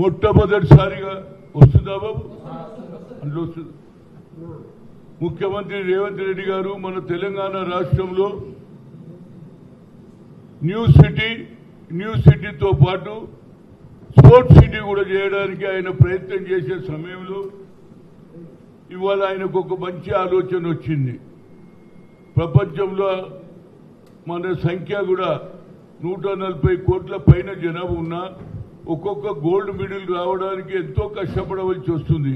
మొట్టమొదటిసారిగా వస్తుందా బాబు? అందులో వస్తుంది. ముఖ్యమంత్రి రేవంత్ రెడ్డి గారు మన తెలంగాణ రాష్ట్రంలో న్యూ సిటీతో పాటు స్పోర్ట్స్ సిటీ కూడా చేయడానికి ఆయన ప్రయత్నం చేసే సమయంలో ఇవాళ ఆయనకు ఒక మంచి ఆలోచన వచ్చింది. ప్రపంచంలో మన సంఖ్య కూడా 140 కోట్ల పైన జనాభా ఉన్నా ఒక్కొక్క గోల్డ్ మెడల్ రావడానికి ఎంతో కష్టపడవలసి వస్తుంది.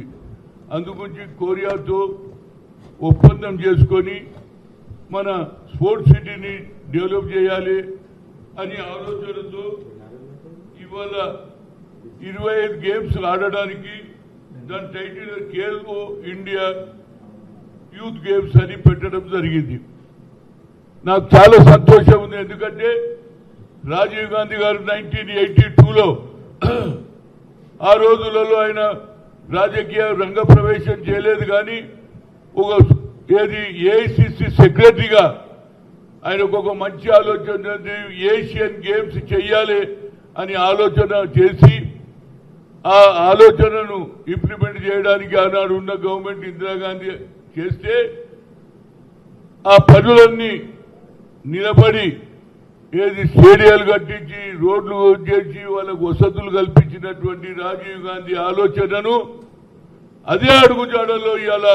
అందుగురించి కొరియాతో ఒప్పందం చేసుకొని మన స్పోర్ట్స్ సిటీని డెవలప్ చేయాలి అని ఆలోచనతో ఇవాళ 25 గేమ్స్ ఆడడానికి దాని title Khelo India youth games అని పెట్టడం జరిగింది. నాకు చాలా సంతోషం ఉంది. ఎందుకంటే రాజీవ్ గాంధీ గారు 1982లో ఆ రోజులలో ఆయన రాజకీయ రంగ ప్రవేశం చేయలేదు, కానీ ఏఐసిసి సెక్రటరీగా ఆయనకు ఒక మంచి ఆలోచన, ఏషియన్ గేమ్స్ చెయ్యాలి అని ఆలోచన చేసి ఆ ఆలోచనను ఇంప్లిమెంట్ చేయడానికి ఆనాడు ఉన్న గవర్నమెంట్ ఇందిరాగాంధీ చేస్తే ఆ పనులన్నీ నిలబడి స్టేడియాలు కట్టించి రోడ్లు చేసి వాళ్ళకు వసతులు కల్పించినటువంటి రాజీవ్ గాంధీ ఆలోచనను అదే అడుగుజాడల్లో ఇవాళ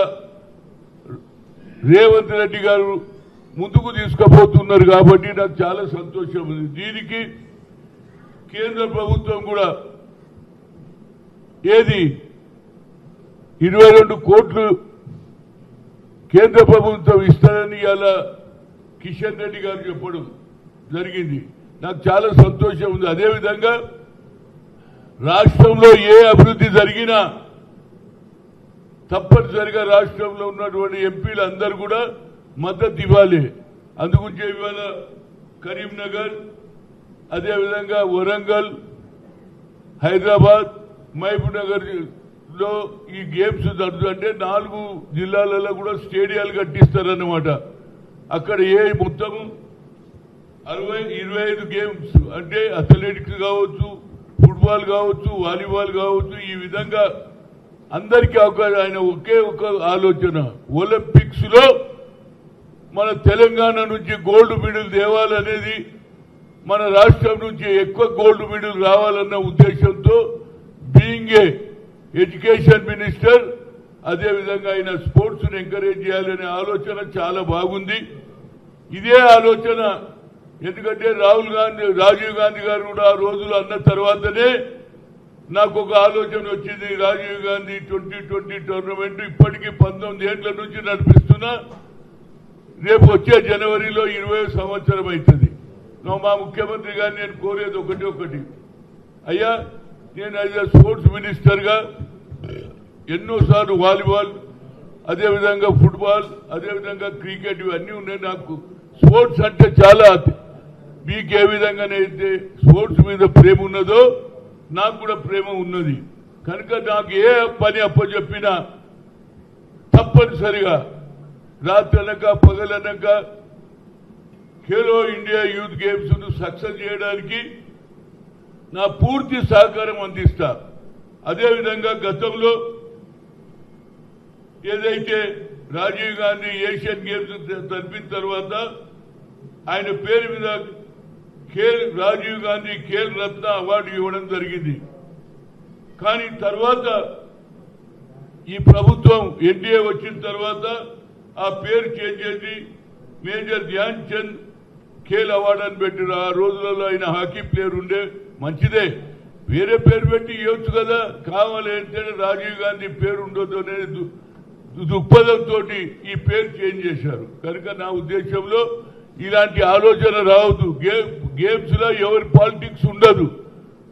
రేవంత్ రెడ్డి గారు ముందుకు తీసుకుపోతున్నారు. కాబట్టి నాకు చాలా సంతోషం ఉంది. దీనికి కేంద్ర ప్రభుత్వం కూడా 22 కోట్లు కేంద్ర ప్రభుత్వం ఇస్తారని ఇవాళ కిషన్ రెడ్డి గారు చెప్పడం జరిగింది. నాకు చాలా సంతోషం ఉంది. అదేవిధంగా రాష్ట్రంలో ఏ అభివృద్ధి జరిగినా తప్పనిసరిగా రాష్ట్రంలో ఉన్నటువంటి ఎంపీలు అందరూ కూడా మద్దతు ఇవ్వాలి. అందుగురించి ఇవాళ కరీంనగర్, అదేవిధంగా వరంగల్, హైదరాబాద్, మహబూబ్ నగర్ లో ఈ గేమ్స్ జరుగుతుంటే 4 జిల్లాలలో కూడా స్టేడియాలు కట్టిస్తారన్నమాట. అక్కడ మొత్తం 25 గేమ్స్ అంటే అథ్లెటిక్స్ కావచ్చు, ఫుట్బాల్ కావచ్చు, వాలీబాల్ కావచ్చు, ఈ విధంగా అందరికీ ఆయన ఒకే ఒక ఆలోచన, ఒలింపిక్స్ లో మన తెలంగాణ నుంచి గోల్డ్ మెడల్ తేవాలనేది, మన రాష్ట్రం నుంచి ఎక్కువ గోల్డ్ మెడల్ రావాలన్న ఉద్దేశంతో బీయింగ్ ఏ ఎడ్యుకేషన్ మినిస్టర్ అదేవిధంగా ఆయన స్పోర్ట్స్ ను ఎంకరేజ్ చేయాలనే ఆలోచన చాలా బాగుంది. ఇదే ఆలోచన ఎందుకంటే రాజీవ్ గాంధీ గారు కూడా ఆ రోజులు అన్న తర్వాతనే నాకు ఒక ఆలోచన వచ్చింది. రాజీవ్ గాంధీ 2020 టోర్నమెంట్ ఇప్పటికీ 19 ఏళ్ల నుంచి నడిపిస్తున్నా. రేపు వచ్చే జనవరిలో 20వ సంవత్సరం అవుతుంది. మా ముఖ్యమంత్రి గారిని నేను కోరేది ఒకటి, అయ్యా నేను యాజ్ ఎ స్పోర్ట్స్ మినిస్టర్గా ఎన్నోసార్లు వాలీబాల్, అదేవిధంగా ఫుట్బాల్, అదేవిధంగా క్రికెట్ ఇవన్నీ ఉన్నాయి. నాకు స్పోర్ట్స్ అంటే చాలా, మీకు ఏ విధంగానైతే స్పోర్ట్స్ మీద ప్రేమ ఉన్నదో నాకు కూడా ప్రేమ ఉన్నది. కనుక నాకు ఏ పని అప్పచెప్పినా తప్పనిసరిగా రాత్రనక పగలనక ఖేలో ఇండియా యూత్ గేమ్స్ ను సక్సెస్ చేయడానికి నా పూర్తి సహకారం అందిస్తా. అదేవిధంగా గతంలో ఏదైతే రాజీవ్ గాంధీ ఏషియన్ గేమ్స్ జరిపిన తర్వాత ఆయన పేరు మీద రాజీవ్ గాంధీ ఖేల్ రత్న అవార్డు ఇవ్వడం జరిగింది. కానీ తర్వాత ఈ ప్రభుత్వం ఎన్డీఏ వచ్చిన తర్వాత ఆ పేరు చేంజ్ చేసి మేజర్ ధ్యాన్ చంద్ ఖేల్ అవార్డు అని పెట్టారు. ఆ రోజులలో ఆయన హాకీ ప్లేయర్ ఉండే, మంచిదే, వేరే పేరు పెట్టి ఇవ్వచ్చు కదా, కావాలి అంటే రాజీవ్ గాంధీ పేరు ఉండొద్దు అనేది దృక్పథంతో ఈ పేరు చేంజ్ చేశారు. కనుక నా ఉద్దేశంలో ఇలాంటి ఆలోచన రావద్దు. గేమ్స్ లో ఎవరి పాలిటిక్స్ ఉండదు.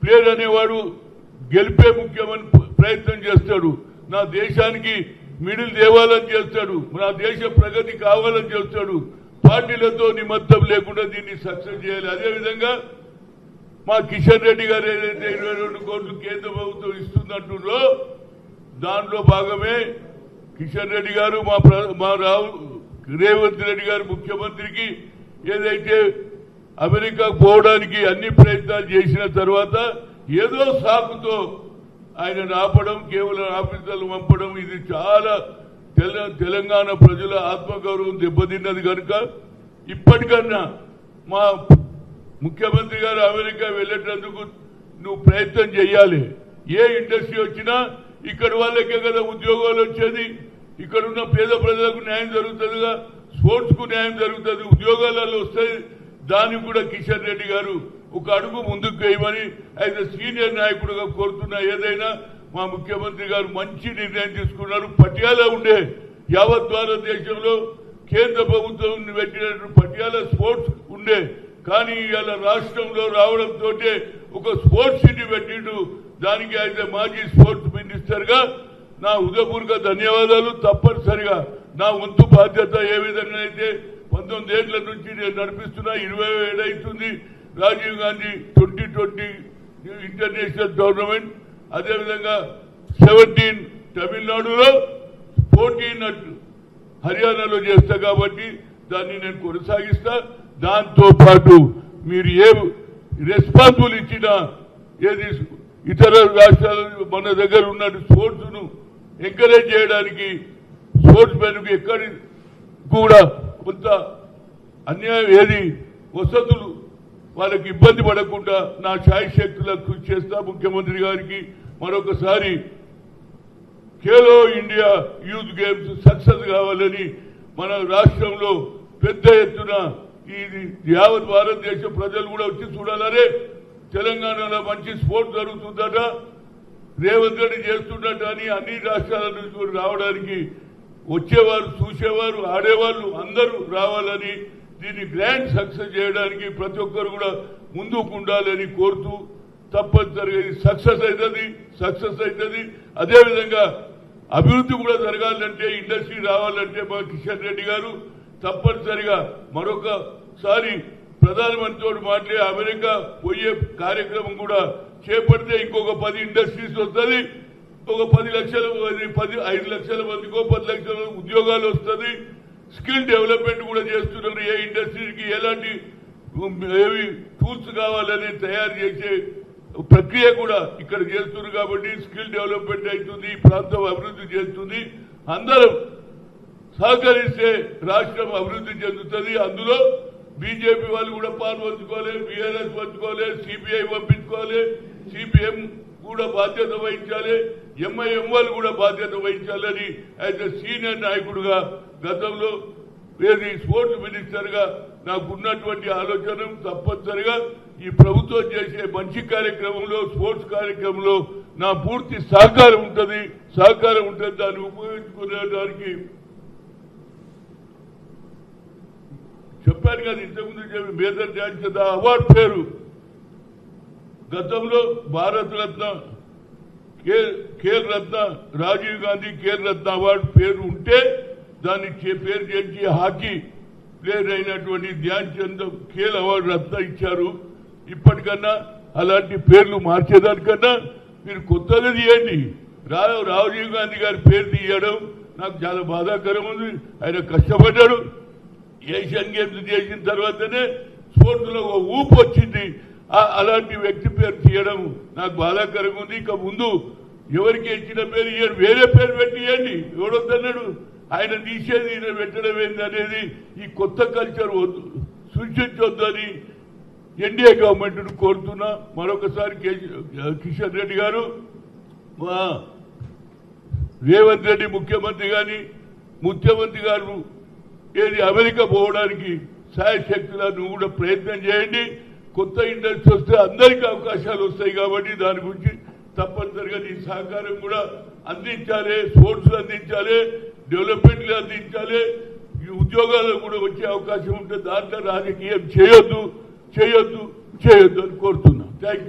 ప్లేయర్ అనేవాడు గెలిపే ముఖ్యమని ప్రయత్నం చేస్తాడు, నా దేశానికి మిడిల్ తేవాలని చేస్తాడు, నా దేశ ప్రగతి కావాలని చేస్తాడు. పార్టీలతో నిమిత్తం లేకుండా దీన్ని సక్సెస్ చేయాలి. అదేవిధంగా మా కిషన్ రెడ్డి గారు ఏదైతే 22 కోట్లు కేంద్ర ప్రభుత్వం ఇస్తుందంటున్నారో దాంట్లో భాగమే కిషన్ రెడ్డి గారు మా రేవంత్ రెడ్డి గారు ముఖ్యమంత్రికి ఏదైతే అమెరికా పోవడానికి అన్ని ప్రయత్నాలు చేసిన తర్వాత ఏదో సాకుతో ఆయన ఆపడం, కేవలం ఆఫీసర్లు పంపడం, ఇది చాలా తెలంగాణ ప్రజల ఆత్మగౌరవం దెబ్బతిన్నది కనుక ఇప్పటికన్నా మా ముఖ్యమంత్రి గారు అమెరికా వెళ్ళేటందుకు నువ్వు ప్రయత్నం చేయాలి. ఏ ఇండస్ట్రీ వచ్చినా ఇక్కడ వాళ్ళకే కదా ఉద్యోగాలు వచ్చేది, ఇక్కడున్న పేద ప్రజలకు న్యాయం జరుగుతుందిగా, స్పోర్ట్స్ కు న్యాయం జరుగుతుంది, ఉద్యోగాలలో వస్తాయి. దానికి కూడా కిషన్ రెడ్డి గారు ఒక అడుగు ముందుకు వేయమని అయితే సీనియర్ నాయకుడిగా కోరుతున్నా. ఏదైనా మా ముఖ్యమంత్రి గారు మంచి నిర్ణయం తీసుకున్నారు. పటియాలా ఉండే యావత్ భారతదేశంలో కేంద్ర ప్రభుత్వం పెట్టినట్టు పటియాలా స్పోర్ట్స్ ఉండే, కానీ ఇవాళ రాష్ట్రంలో రావడంతో ఒక స్పోర్ట్స్ సిటీ పెట్టిండు. దానికి అయితే మాజీ స్పోర్ట్స్ మినిస్టర్ గా నా హృదయపూర్వక ధన్యవాదాలు. తప్పనిసరిగా నా వంతు బాధ్యత ఏ విధంగా అయితే 19 ఏళ్ల నుంచి నేను నడిపిస్తున్నా, 20 ఏళ్ళు అవుతుంది. రాజీవ్ గాంధీ 2020 ఇంటర్నేషనల్ టోర్నమెంట్, అదేవిధంగా 17 తమిళనాడులో, 14 హర్యానాలో చేస్తా కాబట్టి దాన్ని నేను కొనసాగిస్తా. దాంతో పాటు మీరు ఏ రెస్పాన్సిబుల్ ఇచ్చినా, ఏది ఇతర రాష్ట్రాలు మన దగ్గర ఉన్న స్పోర్ట్స్ ను ఎంకరేజ్ చేయడానికి స్పోర్ట్స్ మెన్కు ఎక్కడి కూడా కొంత అన్యాయం ఏది వసతులు వాళ్ళకి ఇబ్బంది పడకుండా నా శాయశక్తులకు కృషి చేస్తా. ముఖ్యమంత్రి గారికి మరొకసారి Khelo India youth games success కావాలని మన రాష్ట్రంలో పెద్ద ఎత్తున ఇది యావత్ భారతదేశ ప్రజలు కూడా వచ్చి చూడాలరే తెలంగాణలో మంచి స్పోర్ట్స్ జరుగుతుందట, రేవంత్ రెడ్డి చేస్తుందట అని అన్ని రాష్ట్రాల నుంచి రావడానికి వచ్చేవారు, చూసేవారు, ఆడేవాళ్ళు అందరూ రావాలని, దీన్ని గ్రాండ్ సక్సెస్ చేయడానికి ప్రతి ఒక్కరు కూడా ముందుకు ఉండాలని కోరుతూ, తప్పనిసరిగా ఇది సక్సెస్ అవుతుంది. అదేవిధంగా అభివృద్ధి కూడా జరగాలంటే, ఇండస్ట్రీ రావాలంటే మా కిషన్ రెడ్డి గారు తప్పనిసరిగా మరొకసారి ప్రధానమంత్రితో మాట్లాడి అమెరికా పోయే కార్యక్రమం కూడా చేపడితే ఇంకొక 10 ఇండస్ట్రీస్ వస్తుంది, ఒక 5 లక్షల మందికో 10 లక్షల ఉద్యోగాలు వస్తుంది. స్కిల్ డెవలప్మెంట్ కూడా చేస్తున్నారు. ఏ ఇండస్ట్రీకి ఎలాంటి ఏవి టూల్స్ కావాలని తయారు చేసే ప్రక్రియ కూడా ఇక్కడ చేస్తున్నారు. కాబట్టి స్కిల్ డెవలప్మెంట్ అవుతుంది, ఈ ప్రాంతం అభివృద్ధి చేస్తుంది. అందరం సహకరిస్తే రాష్ట్రం అభివృద్ధి చెందుతుంది. అందులో బీజేపీ వాళ్ళు కూడా పాల్పంచుకోవాలి, బీఆర్ఎస్ పంచుకోవాలి, సిపిఐ పంపించుకోవాలి, సిపిఎం కూడా బాధ్యత వహించాలి, ఎంఐఎం వాళ్ళు కూడా బాధ్యత వహించాలని అయితే సీనియర్ నాయకుడుగా గతంలో ఏది స్పోర్ట్స్ మినిస్టర్ గా నాకున్నటువంటి ఆలోచన తప్పనిసరిగా ఈ ప్రభుత్వం చేసే మంచి కార్యక్రమంలో, స్పోర్ట్స్ కార్యక్రమంలో నా పూర్తి సహకారం ఉంటుంది. దాన్ని ఉపయోగించుకునేదానికి చెప్పాను కదా ఇంతకుముందు, మేజర్ ధ్యాన్ చంద్ అవార్డు పేరు గతంలో భారత రత్న, ఖేల్ రత్న, రాజీవ్ గాంధీ ఖేల్ రత్న అవార్డు పేరు ఉంటే దాన్ని పేరు చేసి హాకీ ప్లేయర్ అయినటువంటి ధ్యాన్ చంద్ ఖేల్ అవార్డు రత్న ఇచ్చారు. ఇప్పటికన్నా అలాంటి పేర్లు మార్చేదానికన్నా మీరు కొత్తగా తీయండి. రాజీవ్ గాంధీ గారి పేరు తీయడం నాకు చాలా బాధాకరం ఉంది. ఆయన కష్టపడ్డాడు. ఏషియన్ గేమ్స్ చేసిన తర్వాతనే స్పోర్ట్స్ లో ఒక ఊపు వచ్చింది. అలాంటి వ్యక్తి పేరు తీయడం నాకు బాధాకరంగా ఉంది. ఇక ముందు ఎవరికి ఇచ్చిన పేరు ఇయ్యడు, వేరే పేరు పెట్టి ఇవ్వండి. ఎవడొద్దన్నాడు? ఆయన తీసేది ఈయన పెట్టడం ఏంది అనేది ఈ కొత్త కల్చర్ సృష్టించొద్దని ఎన్డీఏ గవర్నమెంట్ కోరుతున్నా. మరొకసారి కిషన్ రెడ్డి గారు, మా రేవంత్ రెడ్డి ముఖ్యమంత్రి గారు ఏది అమెరికా పోవడానికి శాయశక్తుల నువ్వు కూడా ప్రయత్నం చేయండి. కొత్త ఇండస్ట్రీ వస్తే అందరికీ అవకాశాలు వస్తాయి కాబట్టి దాని గురించి తప్పనిసరిగా నీ సహకారం కూడా అందించాలి. స్పోర్ట్స్ అందించాలి, డెవలప్మెంట్లు అందించాలి, ఈ ఉద్యోగాలు కూడా వచ్చే అవకాశం ఉంటే దాంట్లో రాజకీయం చేయొద్దు అని కోరుతున్నాం. Thank you.